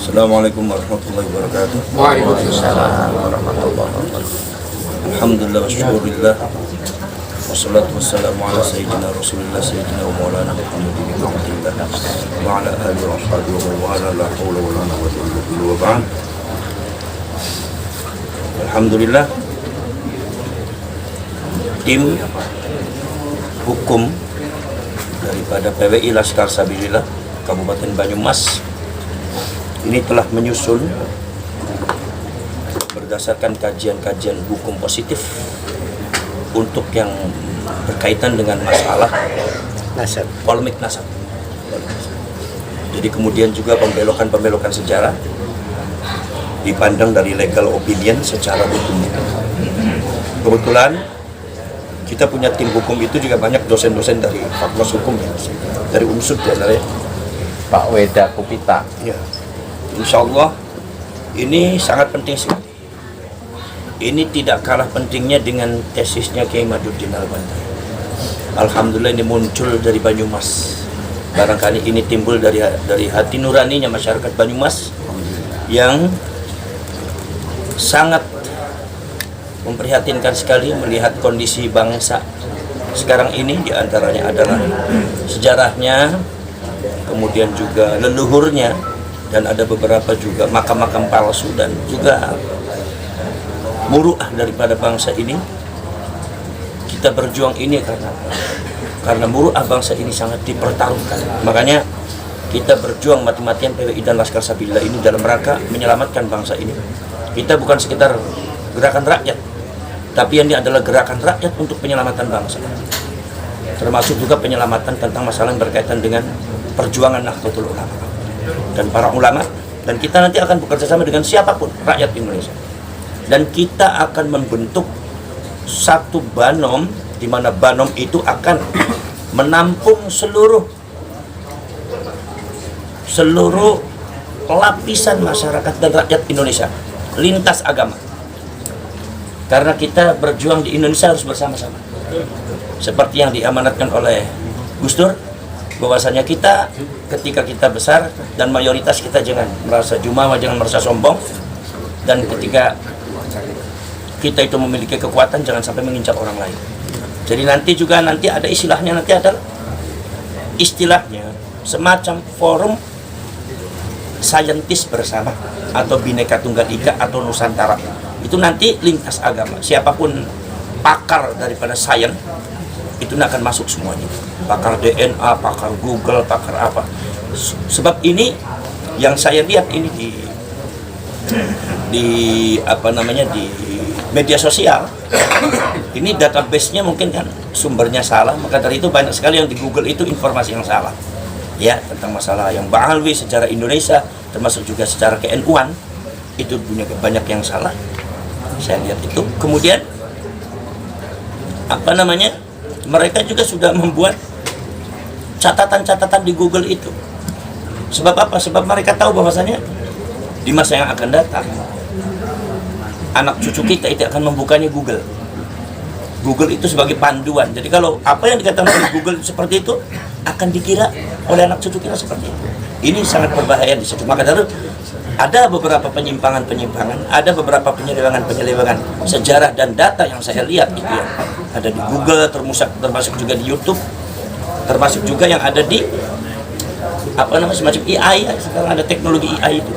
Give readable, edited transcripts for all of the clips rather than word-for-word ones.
Assalamualaikum warahmatullahi wabarakatuh. Waalaikumsalam warahmatullahi wabarakatuh. Alhamdulillah wa syukurillah. Wassalatu wassalamu ala sayyidina Rasulillah sayyidina wa maulana Muhammadin ibn Abdillah wa ala alihi wa sahbihi wa wala la hawla wa la quwwata illa billah wa ba'd. Alhamdulillah, tim hukum daripada PWI Laskar Sabilillah Kabupaten Banyumas ini telah menyusun berdasarkan kajian-kajian hukum positif untuk yang berkaitan dengan masalah Nasab. polemik nasab. Jadi kemudian juga pembelokan sejarah dipandang dari legal opinion secara hukum. Kebetulan kita punya tim hukum itu juga banyak dosen-dosen dari fakultas hukum ya, dari UNSUD ya, Pak Weda Kupita. ya. Insya Allah ini sangat penting sekali. Ini tidak kalah pentingnya dengan tesisnya Kiai Maduddin Al-Badri. Alhamdulillah ini muncul dari Banyumas. Barangkali ini timbul dari hati nuraninya masyarakat Banyumas yang sangat memprihatinkan sekali melihat kondisi bangsa sekarang ini, diantaranya adalah sejarahnya, kemudian juga leluhurnya, dan ada beberapa juga makam-makam palsu dan juga muruah daripada bangsa ini. Kita berjuang ini karena muruah bangsa ini sangat dipertaruhkan. Makanya kita berjuang mati-matian PWI dan Laskar Sabilillah ini dalam rangka menyelamatkan bangsa ini. Kita bukan sekedar gerakan rakyat, tapi ini adalah gerakan rakyat untuk penyelamatan bangsa. Termasuk juga penyelamatan tentang masalah yang berkaitan dengan perjuangan Nahdlatul Ulama dan para ulama, dan kita nanti akan bekerja sama dengan siapapun rakyat Indonesia, dan kita akan membentuk satu banom, di mana banom itu akan menampung seluruh lapisan masyarakat dan rakyat Indonesia lintas agama, karena kita berjuang di Indonesia harus bersama-sama seperti yang diamanatkan oleh Gus Dur, bahwasanya kita ketika kita besar dan mayoritas kita jangan merasa jumawa, jangan merasa sombong, dan ketika kita itu memiliki kekuatan jangan sampai menginjak orang lain. Jadi nanti ada istilahnya, nanti ada istilahnya semacam forum saintis bersama atau Bhinneka Tunggal Ika atau Nusantara. Itu nanti lintas agama, siapapun pakar daripada sains itu akan masuk semuanya, pakar DNA, pakar Google, pakar apa. Sebab ini yang saya lihat ini di media sosial ini database-nya mungkin kan sumbernya salah, maka dari itu banyak sekali yang di Google itu informasi yang salah ya, tentang masalah yang Ba'alwi secara Indonesia, termasuk juga secara ke-NU-an itu punya banyak yang salah. Saya lihat itu. Kemudian mereka juga sudah membuat catatan-catatan di Google itu. Sebab apa? Sebab mereka tahu bahwasanya di masa yang akan datang anak cucu kita itu akan membukanya Google. Google itu sebagai panduan. Jadi kalau apa yang dikatakan oleh Google seperti itu akan dikira oleh anak cucu kita seperti itu. Ini sangat berbahaya di situ. Maka dari ada beberapa penyimpangan, ada beberapa penyelewengan sejarah dan data yang saya lihat itu ya. Ada di Google, termasuk juga di YouTube, termasuk juga yang ada di semacam AI, sekarang ada teknologi AI itu.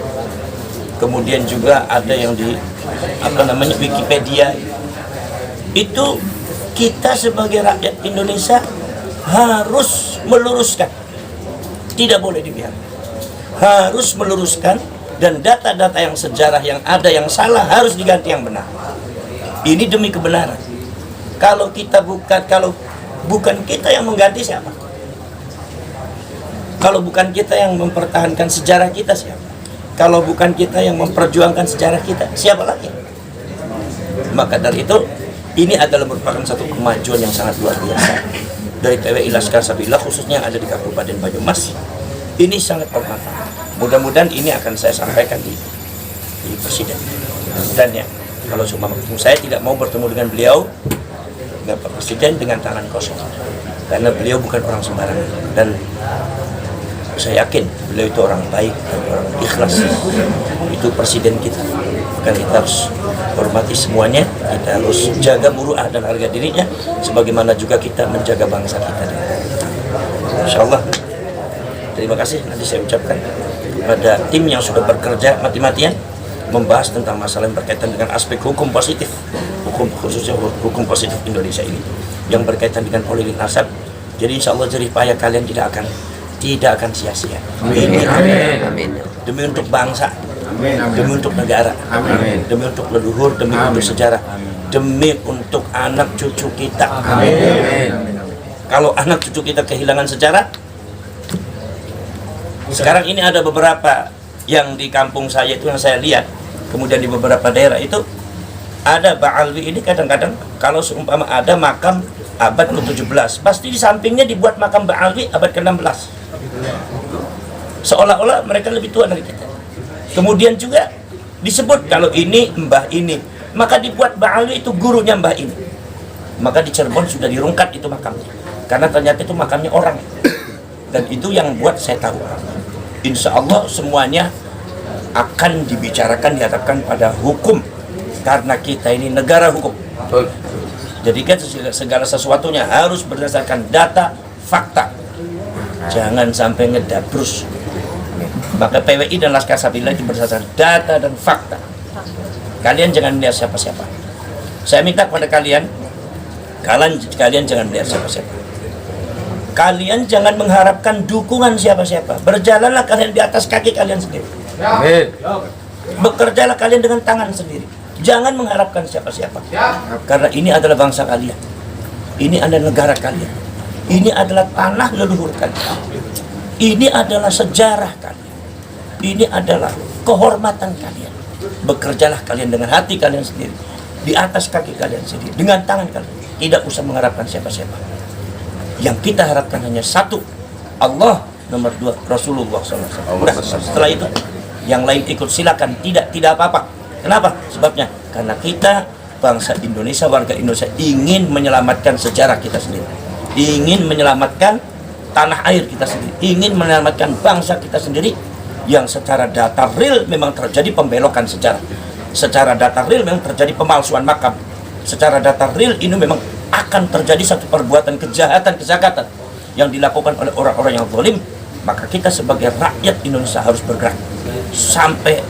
Kemudian juga ada yang di Wikipedia. Itu kita sebagai rakyat Indonesia harus meluruskan, tidak boleh dibiarkan, harus meluruskan, dan data-data yang sejarah yang ada yang salah harus diganti yang benar. Ini demi kebenaran. Kalau bukan kita yang mengganti, siapa? Kalau bukan kita yang mempertahankan sejarah kita, siapa? Kalau bukan kita yang memperjuangkan sejarah kita, siapa lagi? Maka dari itu, ini adalah merupakan satu kemajuan yang sangat luar biasa dari PWI Laskar Sabilillah, khususnya yang ada di Kabupaten Banyumas. Ini sangat bermanfaat. Mudah-mudahan ini akan saya sampaikan di Presiden. Dan ya, kalau cuma saya tidak mau bertemu dengan beliau, Bapak Presiden, dengan tangan kosong, karena beliau bukan orang sembarangan. Dan Saya yakin beliau itu orang baik dan orang ikhlas. Itu presiden kita. Maka kita harus hormati semuanya. Kita harus jaga muruah dan harga dirinya, sebagaimana juga kita menjaga bangsa kita. Insyaallah. Terima kasih. Nanti saya ucapkan kepada tim yang sudah bekerja mati-matian membahas tentang masalah yang berkaitan dengan aspek hukum positif, hukum khususnya hukum positif Indonesia ini yang berkaitan dengan politik nasab. Jadi insya Allah jerih payah kalian tidak akan sia-sia. Ini demi untuk bangsa, demi untuk negara, demi untuk leluhur, demi untuk sejarah, demi untuk anak cucu kita. Kalau anak cucu kita kehilangan sejarah, sekarang ini ada beberapa yang di kampung saya itu yang saya lihat, kemudian di beberapa daerah itu ada Ba'alwi ini kadang-kadang kalau seumpama ada makam abad ke-17, pasti di sampingnya dibuat makam Ba'alwi abad ke-16. Seolah-olah mereka lebih tua dari kita. Kemudian juga disebut kalau ini mbah ini, maka dibuat Ba'alwi itu gurunya mbah ini. Maka di Cirebon sudah dirungkat itu makamnya, karena ternyata itu makamnya orang. Dan itu yang buat saya tahu. Insya Allah semuanya akan dibicarakan, dihadapkan pada hukum, karena kita ini negara hukum. Jadi kan segala sesuatunya harus berdasarkan data, fakta. Jangan sampai ngedabrus. Maka PWI dan Laskar Sabila itu berdasarkan data dan fakta. Kalian jangan melihat siapa-siapa. Saya minta kepada kalian jangan melihat siapa-siapa. Kalian jangan mengharapkan dukungan siapa-siapa. Berjalanlah kalian di atas kaki kalian sendiri. Amin. Bekerjalah kalian dengan tangan sendiri. Jangan mengharapkan siapa-siapa. Karena ini adalah bangsa kalian. Ini adalah negara kalian. Ini adalah tanah leluhur kalian. Ini adalah sejarah kalian. Ini adalah kehormatan kalian. Bekerjalah kalian dengan hati kalian sendiri, di atas kaki kalian sendiri, dengan tangan kalian. Tidak usah mengharapkan siapa-siapa. Yang kita harapkan hanya satu, Allah. Nomor dua, Rasulullah SAW. Udah, setelah itu yang lain ikut silakan. Tidak apa-apa. Kenapa? Sebabnya karena kita bangsa Indonesia, warga Indonesia ingin menyelamatkan sejarah kita sendiri, ingin menyelamatkan tanah air kita sendiri, ingin menyelamatkan bangsa kita sendiri. Yang secara data real memang terjadi pembelokan sejarah, secara data real memang terjadi pemalsuan makam, secara data real ini memang akan terjadi satu perbuatan kejahatan yang dilakukan oleh orang-orang yang zalim. Maka kita sebagai rakyat Indonesia harus bergerak sampai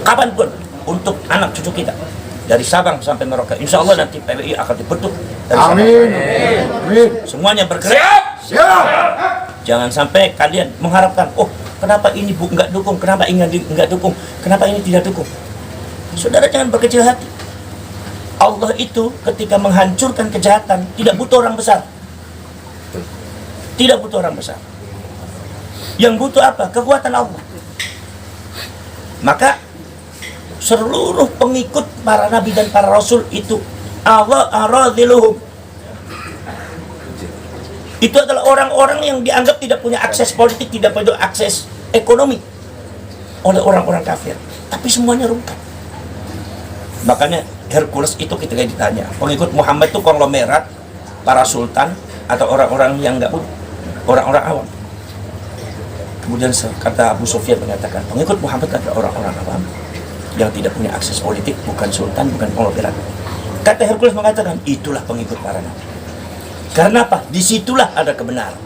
kapanpun untuk anak cucu kita, dari Sabang sampai Merauke. Insya Allah nanti PWI akan dibentuk dari Sabang. Amin. Semuanya bergerak. Siap. Jangan sampai kalian mengharapkan, oh kenapa ini nggak dukung, kenapa ini nggak dukung, kenapa ini tidak dukung. Saudara jangan berkecil hati. Allah itu ketika menghancurkan kejahatan tidak butuh orang besar. Tidak butuh orang besar. Yang butuh apa? Kekuatan Allah. Maka seluruh pengikut para nabi dan para rasul itu Allah aradhiluhum. Itu adalah orang-orang yang dianggap tidak punya akses politik, tidak punya akses ekonomi oleh orang-orang kafir. Tapi semuanya rungkat. Makanya Hercules itu ketika ditanya, pengikut Muhammad itu konglomerat, para sultan atau orang-orang yang enggak punya, orang-orang awam. Kemudian kata Abu Sufyan mengatakan, pengikut Muhammad adalah orang-orang awam yang tidak punya akses politik, bukan sultan, bukan konglomerat. Kata Hercules mengatakan, itulah pengikut para nabi. Karena apa? Disitulah ada kebenaran.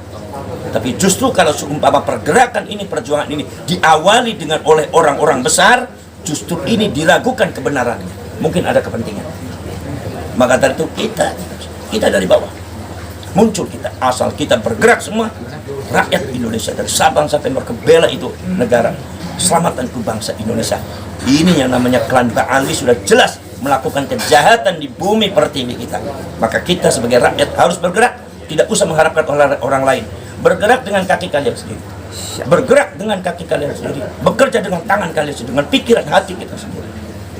Tapi justru kalau seumpama pergerakan ini, perjuangan ini diawali dengan oleh orang-orang besar, justru ini diragukan kebenarannya. Mungkin ada kepentingan. Maka dari itu kita dari bawah muncul, kita asal kita bergerak semua, rakyat Indonesia dari Sabang sampai Merauke, bela itu negara, selamatkan ke bangsa Indonesia. Ini yang namanya klan Ba'alwi sudah jelas melakukan kejahatan di bumi pertiwi kita. Maka kita sebagai rakyat harus bergerak, tidak usah mengharapkan orang lain. Bergerak dengan kaki kalian sendiri. Bergerak dengan kaki kalian sendiri. Bekerja dengan tangan kalian sendiri, dengan pikiran hati kita sendiri.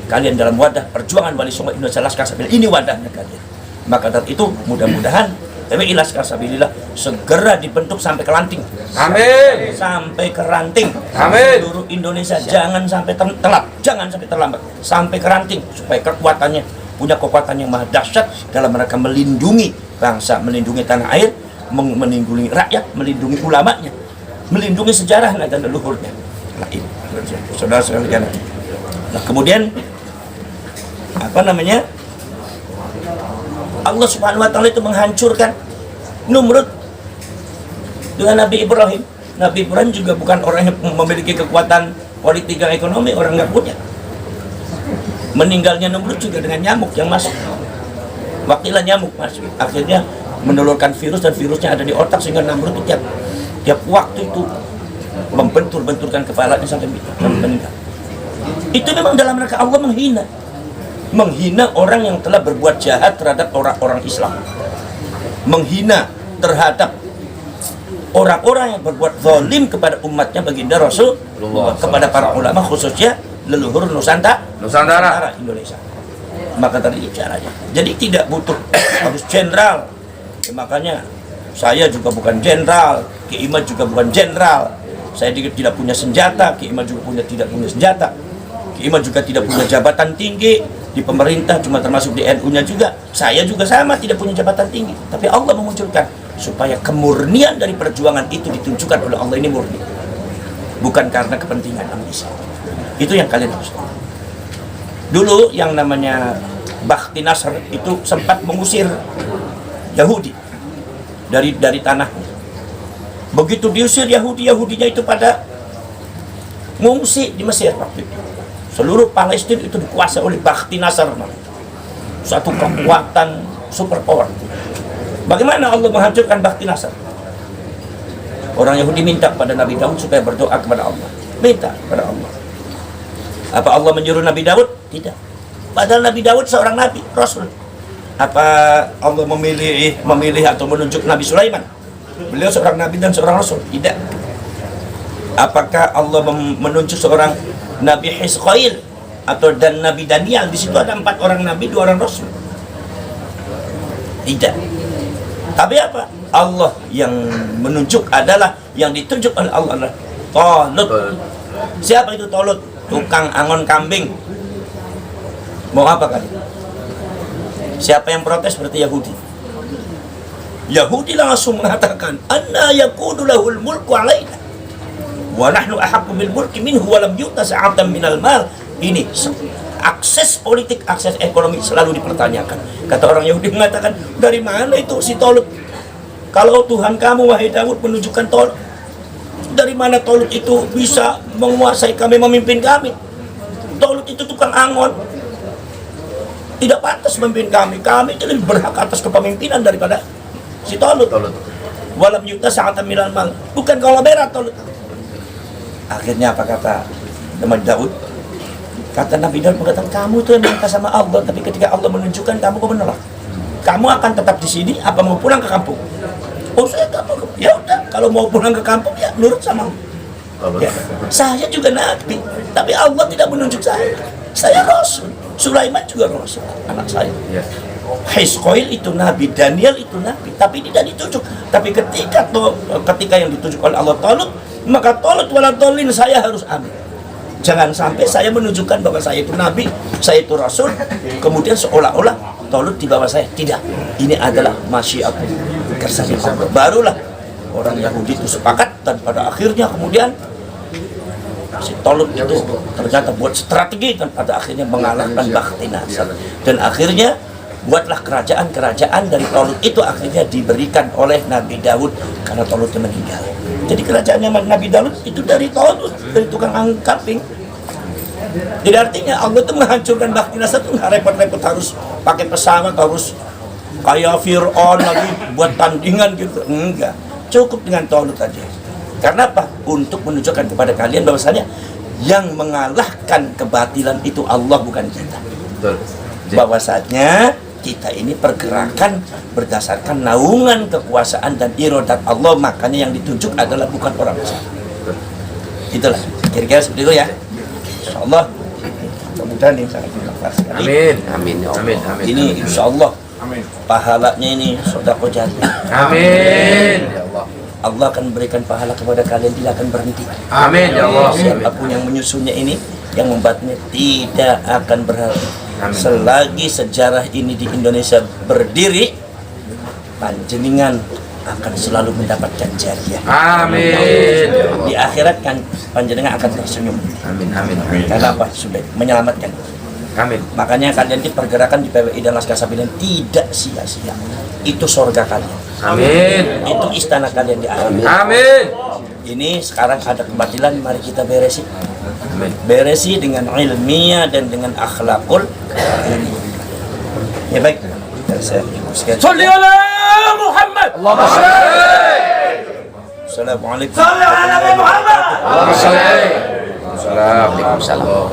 Kalian dalam wadah perjuangan Wali Songo Indonesia Laskar Sabila, ini wadahnya kalian. Maka dari itu mudah-mudahan PWI Laskar Sabilillah segera dibentuk sampai ke Lanting. Amin. Sampai ke Ranting. Amin. Seluruh Indonesia jangan sampai telat, jangan sampai terlambat, sampai ke Ranting supaya kekuatannya punya kekuatan yang maha dahsyat dalam mereka melindungi bangsa, melindungi tanah air, melindungi rakyat, melindungi ulamanya. melindungi sejarah dan leluhurnya. Nah, ini saudara-saudara sekalian. Nah, kemudian Allah Subhanahu wa taala itu menghancurkan Numrud dengan Nabi Ibrahim. Nabi Ibrahim juga bukan orang yang memiliki kekuatan politik dan ekonomi, orang nggak punya. Meninggalnya Numrud juga dengan nyamuk yang masuk. Wakilah nyamuk masuk. Akhirnya menelurkan virus, dan virusnya ada di otak sehingga Numrud itu tiap waktu itu membentur-benturkan kepalanya sampai meninggal. Itu memang dalam rangka Allah menghina orang yang telah berbuat jahat terhadap orang-orang Islam, menghina terhadap orang-orang yang berbuat zalim kepada umatnya, baginda Rasul, kepada para ulama, khususnya leluhur Nusantara Indonesia. Maka tadi caranya. Jadi tidak butuh harus jenderal. Makanya saya juga bukan jenderal, Ki Imad juga bukan jenderal. Saya tidak punya senjata, Ki Imad juga tidak punya senjata. Ki Imad juga tidak punya jabatan tinggi di pemerintah, cuma termasuk di NU-nya juga. Saya juga sama, tidak punya jabatan tinggi. Tapi Allah memunculkan supaya kemurnian dari perjuangan itu ditunjukkan oleh Allah ini murni. Bukan karena kepentingan ambisi. Itu yang kalian harus tahu. Dulu yang namanya Bakhti Nasr itu sempat mengusir Yahudi dari tanahnya. Begitu diusir Yahudinya itu pada ngungsi di Mesir waktu itu. Seluruh Palestina itu dikuasai oleh Bakhti Nasr, satu kekuatan superpower. Bagaimana Allah menghancurkan Bakhti Nasr? Orang Yahudi minta kepada Nabi Daud supaya berdoa kepada Allah. Minta kepada Allah. Apa Allah menyuruh Nabi Daud? Tidak. Padahal Nabi Daud seorang nabi, rasul. Apa Allah memilih atau menunjuk Nabi Sulaiman? Beliau seorang nabi dan seorang rasul? Tidak. Apakah Allah menunjuk seorang Nabi Hizqail dan Nabi Daniel? Di situ ada 4 orang nabi, 2 orang rasul. Tidak. Tapi apa? Allah yang menunjuk adalah, yang ditunjuk oleh Allah adalah Talut. Siapa itu Talut? Tukang angon kambing. Mau apa kali? Siapa yang protes? Seperti Yahudi. Yahudi langsung mengatakan, anna yakunu lahul mulku alaina wa nahnu ahaqqu bil mulki minhu wa lam yu'ta sa'atan minal mal. Ini akses politik, akses ekonomi selalu dipertanyakan. Kata orang Yahudi mengatakan, dari mana itu si Talut? Kalau Tuhan kamu wahai Daud menunjukkan Talut, dari mana Talut itu bisa menguasai kami, memimpin kami? Talut itu tukang angon, tidak pantas memimpin kami. Kami itu lebih berhak atas kepemimpinan daripada si Talut. Walam yuta sa'atan minal mal. Bukan kalau berat Talut. Akhirnya apa kata Nabi Daud? Kata Nabi Daud mengatakan, kamu itu yang minta sama Allah, tapi ketika Allah menunjukkan kamu kau menolak. Kamu akan tetap di sini apa mau pulang ke kampung? Oh, saya tak mau. Ya udah, kalau mau pulang ke kampung ya nurut sama ya. Saya juga nabi, tapi Allah tidak menunjuk saya. Saya rasul. Sulaiman juga rasul, anak saya. Hizqail itu nabi, Daniel itu nabi, tapi tidak ditunjuk. Tapi ketika yang ditunjuk oleh Allah Talut, maka Talut wala dolin saya harus ambil. Jangan sampai saya menunjukkan bahwa saya itu nabi, saya itu rasul, kemudian seolah-olah Talut di bawah saya. Tidak. Ini adalah masyiatullah, kersane Allah. Barulah orang Yahudi itu sepakat, dan pada akhirnya kemudian si Talut itu ternyata buat strategi, dan pada akhirnya mengalahkan Bakhti Nasr. Dan akhirnya buatlah kerajaan dari Talut itu akhirnya diberikan oleh Nabi Daud karena Talut meninggal. Jadi kerajaannya Nabi Daud itu dari Talut, dari tukang angkat kambing. Jadi artinya Allah itu menghancurkan Bakhti Nasr itu nggak repot-repot harus pakai pesawat, harus kayak Fir'aun lagi buat tandingan gitu. Enggak, cukup dengan Talut aja. Karena apa? Untuk menunjukkan kepada kalian bahwasanya yang mengalahkan kebatilan itu Allah, bukan kita. Bahwasanya kita ini pergerakan berdasarkan naungan kekuasaan dan iradat Allah, makanya yang ditunjuk adalah bukan orang besar. Itulah kira-kira seperti itu ya. Insyaallah mudah-mudahan ini sangat bermanfaat sekali. Amin. Amin ya Allah. Amin. Amin. Ini insyaallah pahalanya ini sedekah jariah. Amin ya Allah. Allah akan berikan pahala kepada kalian, tidak akan berhenti. Amin ya Allah. Siapapun yang menyusunnya ini, yang membuatnya tidak akan berhenti. Selagi sejarah ini di Indonesia berdiri, panjenengan akan selalu mendapatkan jariah. Amin. Di akhirat kan panjenengan akan tersenyum. Amin. Amin. Amin. Karena apa? Sudah menyelamatkan. Amin. Makanya kalian di pergerakan di PWI dan Laskar Sabilillah tidak sia-sia. Itu surga kalian. Amin. Itu istana kalian di akhirat. Amin. Ini sekarang ada kebatilan, mari kita beresi. Amin. Beresi dengan ilmiah dan dengan akhlakul karimah. Ya baik. Saya sekian. Salli ala Muhammad. Allahumma salli. Assalamualaikum Allahumma salli. Waalaikumsalam.